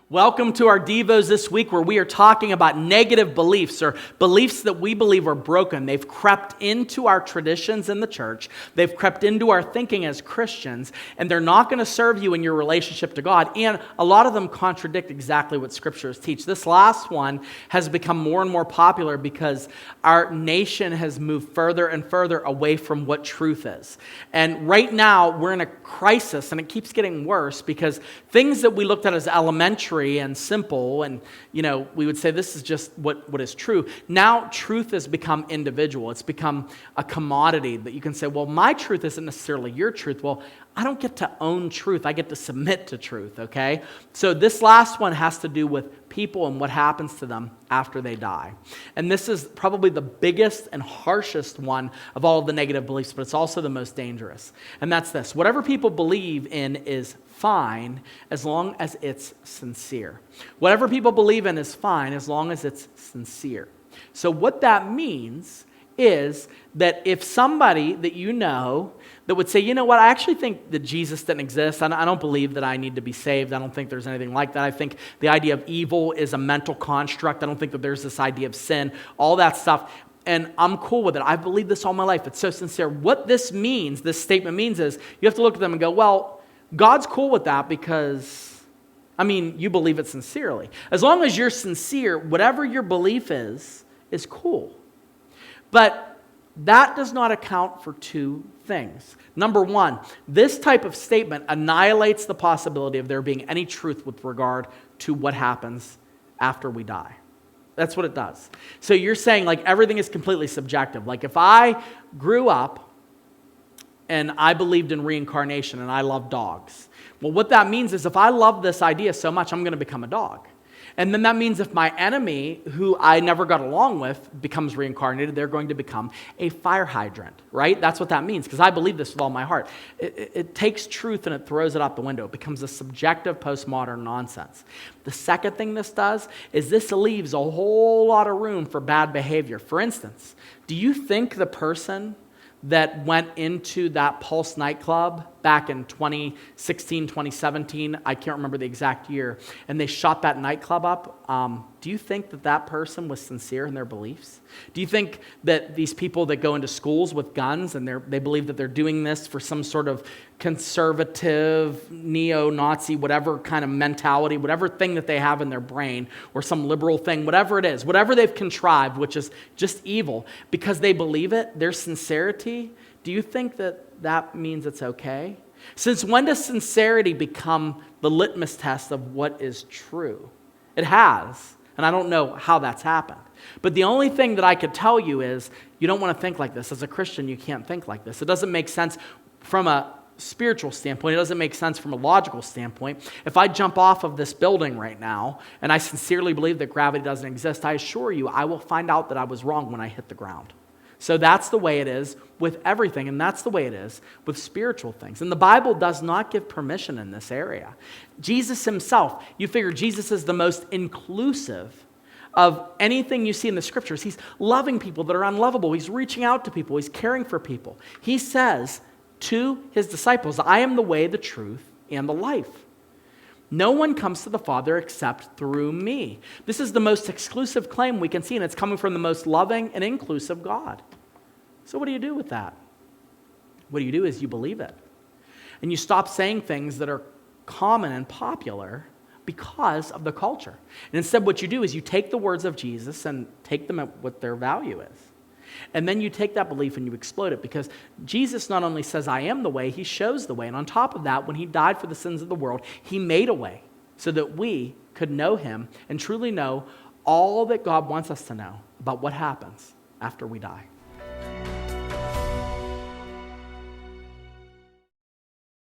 Welcome to our Devos this week where we are talking about negative beliefs or beliefs that we believe are broken. They've crept into our traditions in the church. They've crept into our thinking as Christians, and they're not going to serve you in your relationship to God. And a lot of them contradict exactly what scriptures teach. This last one has become more and more popular because our nation has moved further and further away from what truth is. And right now, we're in a crisis, and it keeps getting worse because things that we looked at as elementary and simple, and we would say this is just what is true. Now truth has become individual. It's become a commodity that you can say, well, my truth isn't necessarily your truth. Well, I don't get to own truth. I get to submit to truth, okay? So this last one has to do with people and what happens to them after they die. And this is probably the biggest and harshest one of all of the negative beliefs, but it's also the most dangerous. And that's this: whatever people believe in is fine as long as it's sincere. Whatever people believe in is fine as long as it's sincere. So what that means is that if somebody that you know that would say, you know what, I actually think that Jesus didn't exist. I don't believe that I need to be saved. I don't think there's anything like that. I think the idea of evil is a mental construct. I don't think that there's this idea of sin, all that stuff. And I'm cool with it. I've believed this all my life. It's so sincere. What this means, this statement means is you have to look at them and go, well, God's cool with that because, you believe it sincerely. As long as you're sincere, whatever your belief is cool. But that does not account for two things. Number one, this type of statement annihilates the possibility of there being any truth with regard to what happens after we die. That's what it does. So you're saying everything is completely subjective. If I grew up and I believed in reincarnation and I love dogs, well, what that means is if I love this idea so much, I'm going to become a dog. And then that means if my enemy, who I never got along with, becomes reincarnated, they're going to become a fire hydrant, right? That's what that means, because I believe this with all my heart. It takes truth and it throws it out the window. It becomes a subjective postmodern nonsense. The second thing this does is this leaves a whole lot of room for bad behavior. For instance, do you think the person that went into that Pulse nightclub back in 2016, 2017, I can't remember the exact year, and they shot that nightclub up, do you think that person was sincere in their beliefs? Do you think that these people that go into schools with guns and they believe that they're doing this for some sort of conservative, neo-Nazi, whatever kind of mentality, whatever thing that they have in their brain, or some liberal thing, whatever it is, whatever they've contrived, which is just evil, because they believe it, their sincerity, do you think that means it's okay? Since when does sincerity become the litmus test of what is true? It has, and I don't know how that's happened. But the only thing that I could tell you is you don't want to think like this. As a Christian, you can't think like this. It doesn't make sense from a spiritual standpoint. It doesn't make sense from a logical standpoint. If I jump off of this building right now and I sincerely believe that gravity doesn't exist, I assure you I will find out that I was wrong when I hit the ground. So that's the way it is with everything, and that's the way it is with spiritual things. And the Bible does not give permission in this area. Jesus himself, you figure Jesus is the most inclusive of anything you see in the scriptures. He's loving people that are unlovable. He's reaching out to people. He's caring for people. He says to his disciples, I am the way, the truth, and the life. No one comes to the Father except through me. This is the most exclusive claim we can see, and it's coming from the most loving and inclusive God. So what do you do with that? What you do is you believe it. And you stop saying things that are common and popular because of the culture. And instead what you do is you take the words of Jesus and take them at what their value is. And then you take that belief and you explode it, because Jesus not only says, I am the way, he shows the way. And on top of that, when he died for the sins of the world, he made a way so that we could know him and truly know all that God wants us to know about what happens after we die.